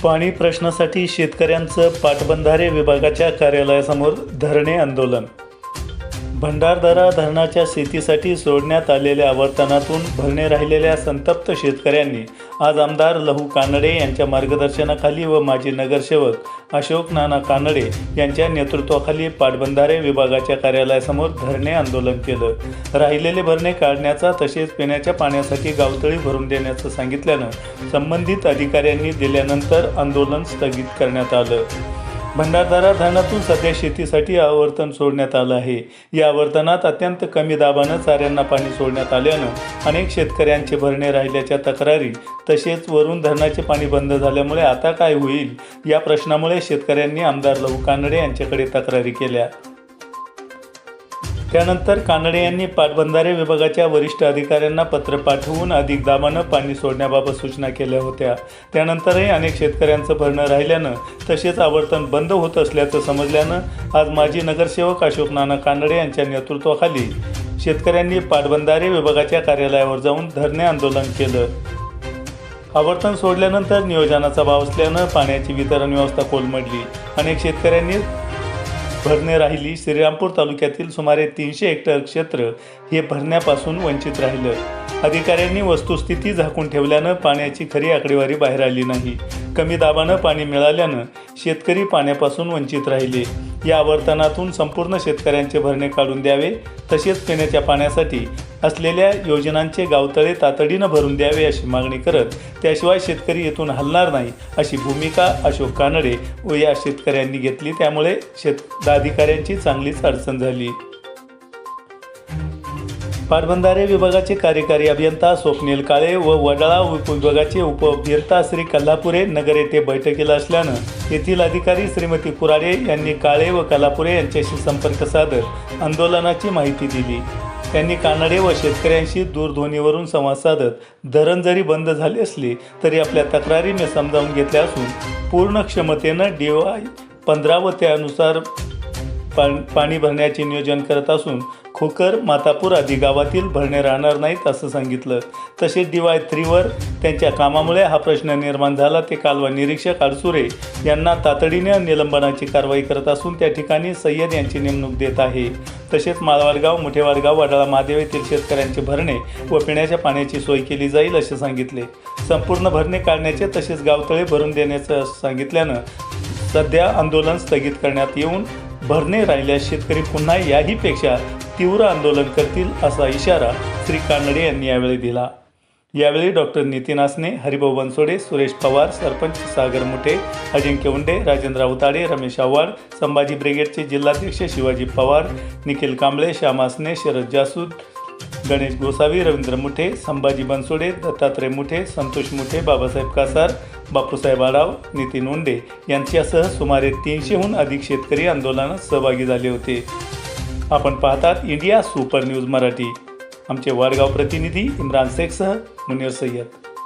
पाणी प्रश्नासाठी शेतकऱ्यांचं पाटबंधारे विभागाच्या कार्यालयासमोर धरणे आंदोलन। भंडारदरा धरणाच्या शेतीसाठी सोडण्यात आलेल्या आवर्तनातून भरणे राहिलेल्या संतप्त शेतकऱ्यांनी आज आमदार लहू कानडे यांच्या मार्गदर्शनाखाली व माजी नगरसेवक अशोक नाना कानडे यांच्या नेतृत्वाखाली पाटबंधारे विभागाच्या कार्यालयासमोर धरणे आंदोलन केलं। राहिलेले भरणे काढण्याचा तसेच पिण्याच्या पाण्यासाठी गावतळी भरून देण्याचं सांगितल्यानं संबंधित अधिकाऱ्यांनी दिल्यानंतर आंदोलन स्थगित करण्यात आलं। भंडारदरा धरणातून सध्या शेतीसाठी आवर्तन सोडण्यात आलं आहे। या आवर्तनात अत्यंत कमी दाबानं चाऱ्यांना पाणी सोडण्यात आल्यानं अनेक शेतकऱ्यांचे भरणे राहिल्याच्या तक्रारी तसेच वरून धरणाचे पाणी बंद झाल्यामुळे आता काय होईल या प्रश्नामुळे शेतकऱ्यांनी आमदार लहू कानडे यांच्याकडे तक्रारी केल्या। त्यानंतर कानडे यांनी पाटबंधारे विभागाच्या वरिष्ठ अधिकाऱ्यांना पत्र पाठवून अधिक दाबानं पाणी सोडण्याबाबत सूचना केल्या होत्या। त्यानंतरही अनेक शेतकऱ्यांचं भरणं राहिल्यानं तसेच आवर्तन बंद होत असल्याचं समजल्यानं आज माजी नगरसेवक अशोक नाना कानडे यांच्या नेतृत्वाखाली शेतकऱ्यांनी पाटबंधारे विभागाच्या कार्यालयावर जाऊन धरणे आंदोलन केलं। आवर्तन सोडल्यानंतर नियोजनाचा अभाव असल्यानं पाण्याची वितरण व्यवस्था कोलमडली। अनेक शेतकऱ्यांनी भरणे राहिली। श्रीरामपूर तालुक्यातील सुमारे 300 हेक्टर क्षेत्र हे भरण्यापासून वंचित राहिलं। अधिकाऱ्यांनी वस्तुस्थिती झाकून ठेवल्यानं पाण्याची खरी आकडेवारी बाहेर आली नाही। कमी दाबानं पाणी मिळाल्यानं शेतकरी पाण्यापासून वंचित राहिले। या आवर्तनातून संपूर्ण शेतकऱ्यांचे भरणे काढून द्यावे तसेच पिण्याच्या पाण्यासाठी असलेल्या योजनांचे गावतळे तातडीनं भरून द्यावे अशी मागणी करत त्याशिवाय शेतकरी येथून हलणार नाही अशी भूमिका अशोक कानडे व या शेतकऱ्यांनी घेतली। त्यामुळे अधिकाऱ्यांची चांगलीच अडचण झाली। पाटबंधारे विभागाचे कार्यकारी अभियंता स्वप्नील काळे व वडाळा उपविभागाचे उपअभियंता श्री कल्हापुरे नगर येथे बैठकीला असल्यानं येथील अधिकारी श्रीमती कुराडे यांनी काळे व कल्हापुरे यांच्याशी संपर्क साधत आंदोलनाची माहिती दिली। त्यांनी कानडे व शेतकऱ्यांशी दूरध्वनीवरून संवाद साधत धरण जरी बंद झाले असले तरी आपल्या तक्रारी मी समजावून घेतल्या असून पूर्ण क्षमतेनं DY 15 व त्यानुसार पाणी भरण्याचे नियोजन करत असून खोकर मातापूर आदी गावातील भरणे राहणार नाहीत असं सांगितलं। तसेच DY 3 वर त्यांच्या कामामुळे हा प्रश्न निर्माण झाला। ते कालवा निरीक्षक अडसुरे यांना तातडीने निलंबनाची कारवाई करत असून त्या ठिकाणी सय्यद यांची नेमणूक देत आहे। तसेच माळवाडगाव मुठेवाडगाव वडाळा महादेव येथील शेतकऱ्यांचे भरणे व पिण्याच्या पाण्याची सोय केली जाईल असे सांगितले। संपूर्ण भरणे काढण्याचे तसेच गावतळे भरून देण्याचं सांगितल्यानं सध्या आंदोलन स्थगित करण्यात येऊन भरणे राहिल्यास शेतकरी पुन्हा याहीपेक्षा तीव्र आंदोलन करतील असा इशारा श्री कानडे यांनी यावेळी दिला। यावेळी डॉक्टर नितीन आसने, हरिभाऊ बनसोडे, सुरेश पवार, सरपंच सागर मुठे, अजिंक्य उंडे, राजेंद्र अवताडे, रमेश आव्हाड, संभाजी ब्रिगेडचे जिल्हाध्यक्ष शिवाजी पवार, निखिल कांबळे, श्याम आसने, शरद जासूद, गणेश गोसावी, रवींद्र मुठे, संभाजी बनसोडे, दत्तात्रय मुठे, संतोष मुठे, बाबासाहेब कासार, बापूसाहेब आढाव, नितीन उंडे यांच्यासह सुमारे 300हून अधिक शेतकरी आंदोलनात सहभागी झाले होते। आपण पाहतात इंडिया सुपर न्यूज मराठी। आमचे वाडगाव प्रतिनिधी इम्रान शेखसह मुनीर सय्यद।